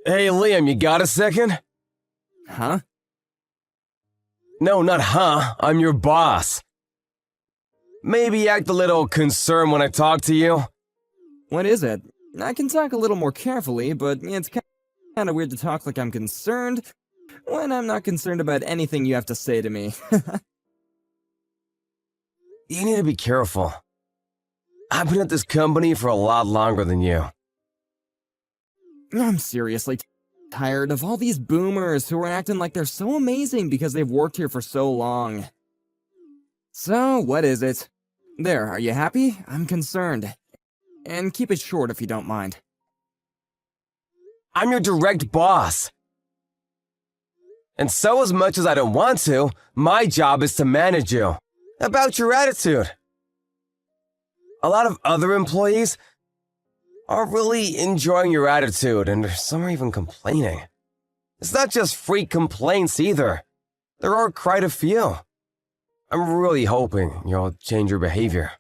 Hey, Liam, you got a second? Huh? No, not huh. I'm your boss. Maybe act a little concerned when I talk to you. What is it? I can talk a little more carefully, but it's kind of weird to talk like I'm concerned when I'm not concerned about anything you have to say to me. You need to be careful. I've been at this company for a lot longer than you. I'm seriously tired of all these boomers who are acting like they're so amazing because they've worked here for so long. So, what is it? There, are you happy? I'm concerned. And keep it short if you don't mind. I'm your direct boss. And so as much as I don't want to, my job is to manage you. About your attitude. A lot of other employees aren't really enjoying your attitude, and some are even complaining. It's not just freak complaints either. There are quite a few. I'm really hoping you'll change your behavior.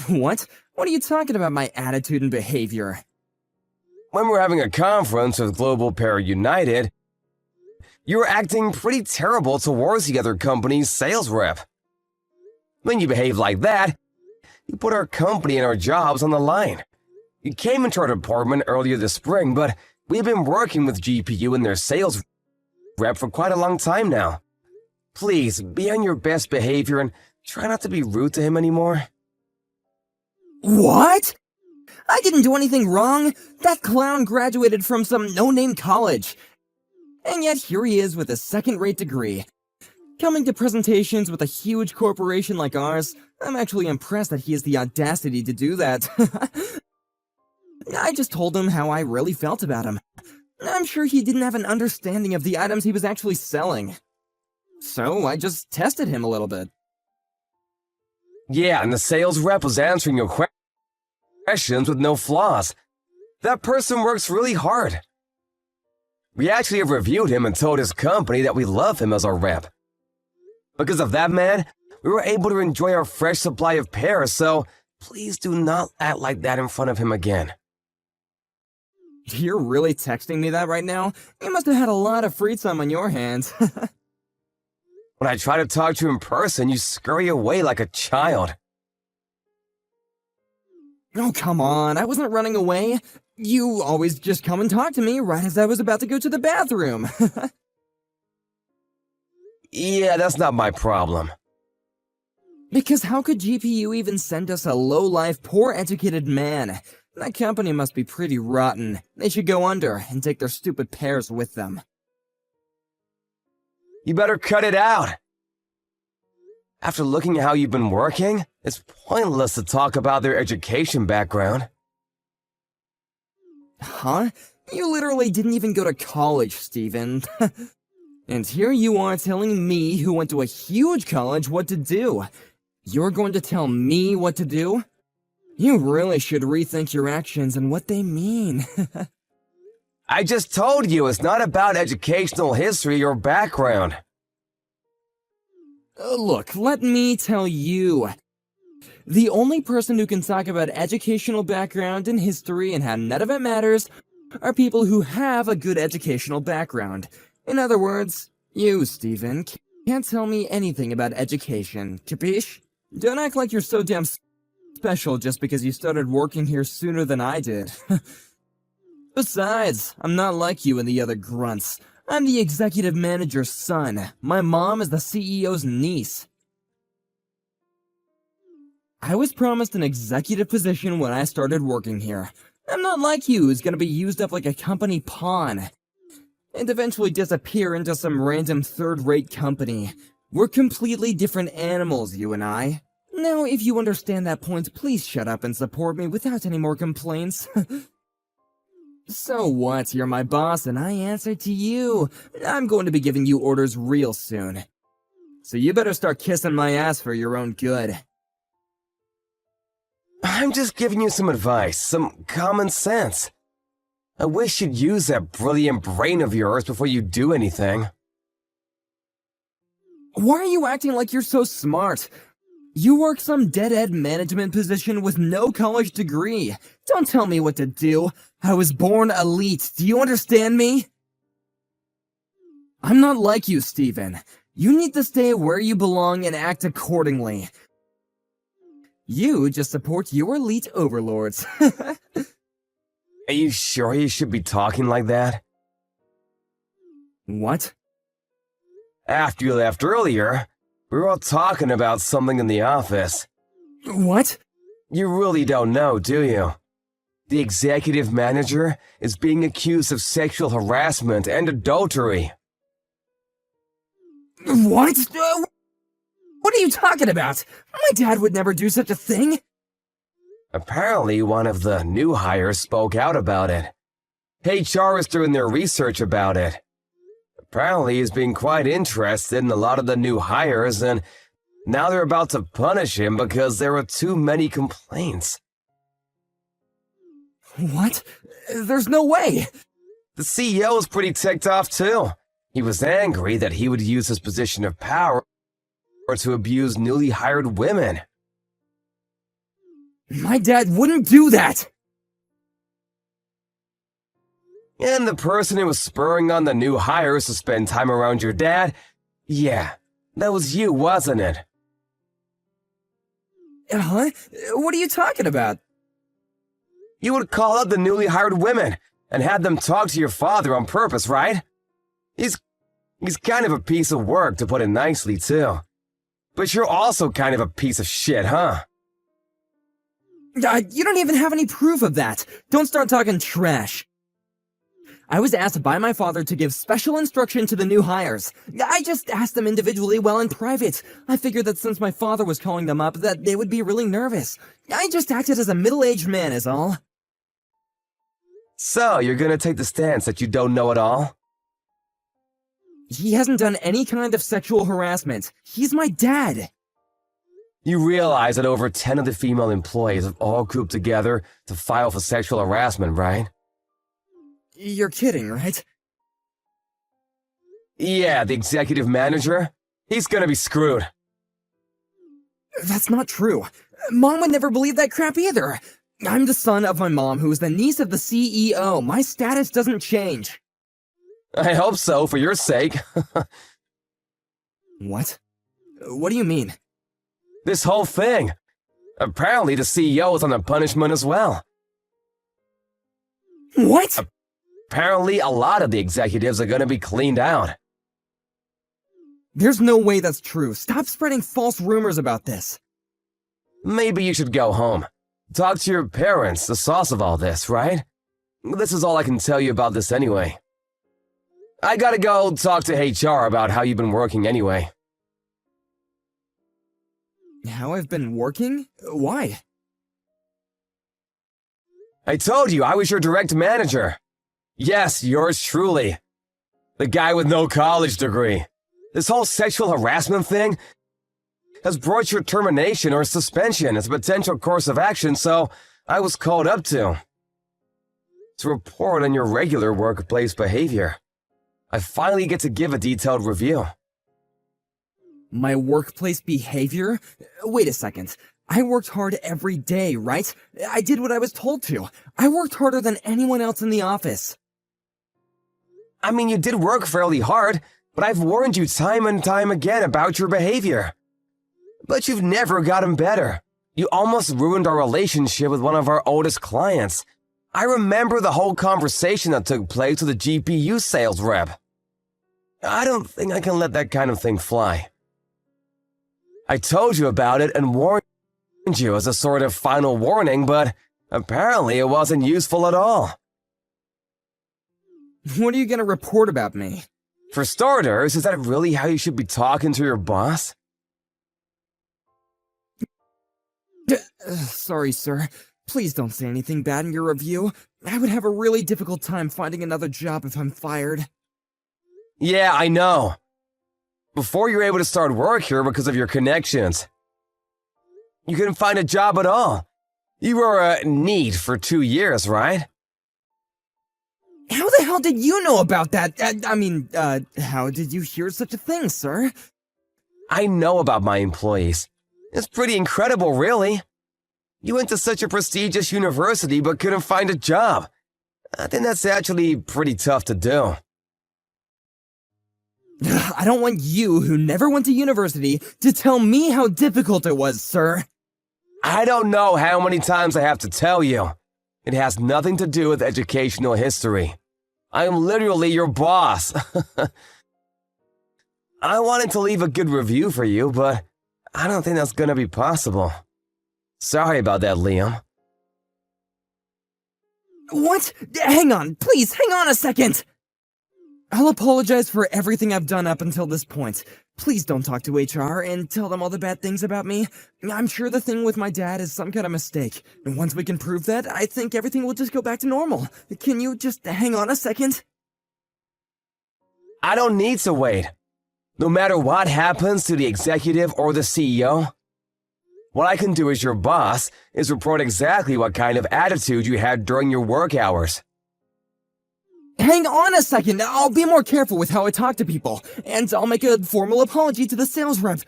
What? What are you talking about, my attitude and behavior? When we're having a conference with Global Para United, you were acting pretty terrible towards the other company's sales rep. When you behave like that, you put our company and our jobs on the line. You came into our department earlier this spring, but we've been working with GPU and their sales rep for quite a long time now. Please, be on your best behavior and try not to be rude to him anymore. What? I didn't do anything wrong. That clown graduated from some no-name college. And yet here he is with a second-rate degree. Coming to presentations with a huge corporation like ours, I'm actually impressed that he has the audacity to do that. I just told him how I really felt about him. I'm sure he didn't have an understanding of the items he was actually selling. So I just tested him a little bit. Yeah, and the sales rep was answering your questions with no flaws. That person works really hard. We actually have reviewed him and told his company that we love him as our rep. Because of that man, we were able to enjoy our fresh supply of pears, so please do not act like that in front of him again. You're really texting me that right now? You must have had a lot of free time on your hands. When I try to talk to you in person, you scurry away like a child. Oh, come on, I wasn't running away. You always just come and talk to me right as I was about to go to the bathroom. Yeah, that's not my problem. Because how could GPU even send us a low-life, poor-educated man? That company must be pretty rotten. They should go under and take their stupid pears with them. You better cut it out. After looking at how you've been working, it's pointless to talk about their education background. Huh? You literally didn't even go to college, Steven. And here you are telling me, who went to a huge college, what to do. You're going to tell me what to do? You really should rethink your actions and what they mean. I just told you it's not about educational history or background. Look, let me tell you. The only person who can talk about educational background and history and how none of it matters are people who have a good educational background. In other words, you, Steven, can't tell me anything about education, capiche? Don't act like you're so damn special just because you started working here sooner than I did. Besides, I'm not like you and the other grunts. I'm the executive manager's son. My mom is the CEO's niece. I was promised an executive position when I started working here. I'm not like you who's gonna be used up like a company pawn and eventually disappear into some random third-rate company. We're completely different animals, you and I. Now, if you understand that point, please shut up and support me without any more complaints. So what? You're my boss and I answer to you. I'm going to be giving you orders real soon. So you better start kissing my ass for your own good. I'm just giving you some advice, some common sense. I wish you'd use that brilliant brain of yours before you do anything. Why are you acting like you're so smart? You work some dead-end management position with no college degree. Don't tell me what to do. I was born elite. Do you understand me? I'm not like you, Steven. You need to stay where you belong and act accordingly. You just support your elite overlords. Are you sure you should be talking like that? What? After you left earlier, we were all talking about something in the office. What? You really don't know, do you? The executive manager is being accused of sexual harassment and adultery. What? What are you talking about? My dad would never do such a thing. Apparently, one of the new hires spoke out about it. HR is doing their research about it. Apparently, he's been quite interested in a lot of the new hires, and now they're about to punish him because there are too many complaints. What? There's no way. The CEO is pretty ticked off, too. He was angry that he would use his position of power to abuse newly hired women. My dad wouldn't do that! And the person who was spurring on the new hires to spend time around your dad? Yeah, that was you, wasn't it? Huh? What are you talking about? You would call out the newly hired women and had them talk to your father on purpose, right? He's kind of a piece of work, to put it nicely, too. But you're also kind of a piece of shit, huh? You don't even have any proof of that. Don't start talking trash. I was asked by my father to give special instruction to the new hires. I just asked them individually while in private. I figured that since my father was calling them up, that they would be really nervous. I just acted as a middle-aged man is all. So, you're gonna take the stance that you don't know it all? He hasn't done any kind of sexual harassment. He's my dad. You realize that over 10 of the female employees have all grouped together to file for sexual harassment, right? You're kidding, right? Yeah, the executive manager? He's gonna be screwed. That's not true. Mom would never believe that crap either. I'm the son of my mom, who is the niece of the CEO. My status doesn't change. I hope so, for your sake. What? What do you mean? This whole thing. Apparently the CEO is on the punishment as well. What? Apparently a lot of the executives are gonna be cleaned out. There's no way that's true. Stop spreading false rumors about this. Maybe you should go home. Talk to your parents, the source of all this, right? This is all I can tell you about this anyway. I gotta go talk to HR about how you've been working anyway. How I've been working? Why? I told you I was your direct manager. Yes, yours truly. The guy with no college degree. This whole sexual harassment thing has brought your termination or suspension as a potential course of action, so I was called up to report on your regular workplace behavior. I finally get to give a detailed review. My workplace behavior? Wait a second. I worked hard every day, right? I did what I was told to. I worked harder than anyone else in the office. I mean, you did work fairly hard, but I've warned you time and time again about your behavior. But you've never gotten better. You almost ruined our relationship with one of our oldest clients. I remember the whole conversation that took place with the GPU sales rep. I don't think I can let that kind of thing fly. I told you about it and warned you as a sort of final warning, but apparently it wasn't useful at all. What are you gonna report about me? For starters, is that really how you should be talking to your boss? Sorry, sir. Please don't say anything bad in your review. I would have a really difficult time finding another job if I'm fired. Yeah, I know. Before you're able to start work here because of your connections. You couldn't find a job at all. You were a NEET for 2 years, right? How the hell did you know about that? How did you hear such a thing, sir? I know about my employees. It's pretty incredible, really. You went to such a prestigious university but couldn't find a job. I think that's actually pretty tough to do. I don't want you, who never went to university, to tell me how difficult it was, sir. I don't know how many times I have to tell you. It has nothing to do with educational history. I am literally your boss. I wanted to leave a good review for you, but I don't think that's gonna be possible. Sorry about that, Liam. What? Hang on, please, hang on a second! I'll apologize for everything I've done up until this point. Please don't talk to HR and tell them all the bad things about me. I'm sure the thing with my dad is some kind of mistake. And once we can prove that, I think everything will just go back to normal. Can you just hang on a second? I don't need to wait. No matter what happens to the executive or the CEO, what I can do as your boss is report exactly what kind of attitude you had during your work hours. Hang on a second, I'll be more careful with how I talk to people, and I'll make a formal apology to the sales rep.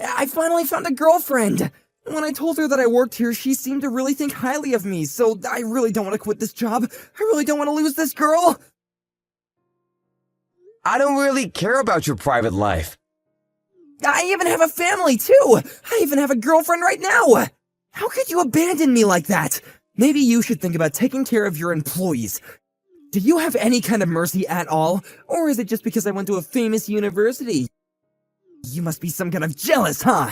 I finally found a girlfriend! When I told her that I worked here, she seemed to really think highly of me, so I really don't want to quit this job. I really don't want to lose this girl! I don't really care about your private life. I even have a family, too! I even have a girlfriend right now! How could you abandon me like that? Maybe you should think about taking care of your employees. Do you have any kind of mercy at all? Or is it just because I went to a famous university? You must be some kind of jealous, huh?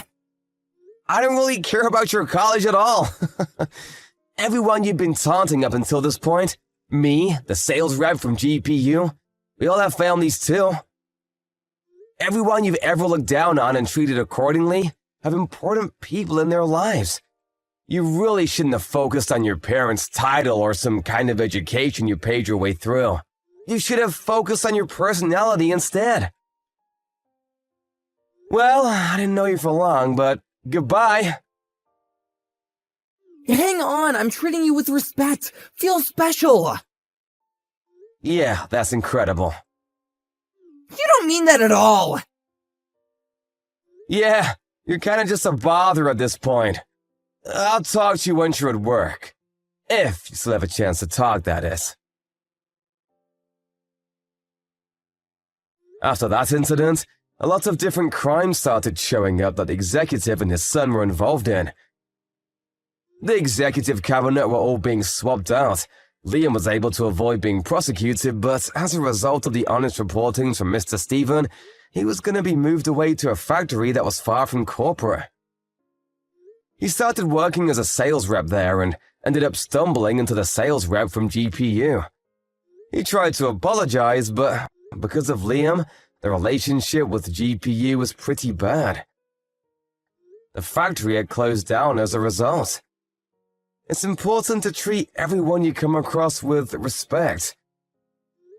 I don't really care about your college at all. Everyone you've been taunting up until this point, me, the sales rep from GPU, we all have families too. Everyone you've ever looked down on and treated accordingly have important people in their lives. You really shouldn't have focused on your parents' title or some kind of education you paid your way through. You should have focused on your personality instead. Well, I didn't know you for long, but goodbye. Hang on, I'm treating you with respect. Feel special. Yeah, that's incredible. You don't mean that at all. Yeah, you're kind of just a bother at this point. I'll talk to you once you're at work. If you still have a chance to talk, that is. After that incident, a lot of different crimes started showing up that the executive and his son were involved in. The executive cabinet were all being swapped out. Liam was able to avoid being prosecuted, but as a result of the honest reporting from Mr. Stephen, he was going to be moved away to a factory that was far from corporate. He started working as a sales rep there and ended up stumbling into the sales rep from GPU. He tried to apologize, but because of Liam, the relationship with GPU was pretty bad. The factory had closed down as a result. It's important to treat everyone you come across with respect,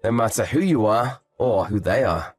no matter who you are or who they are.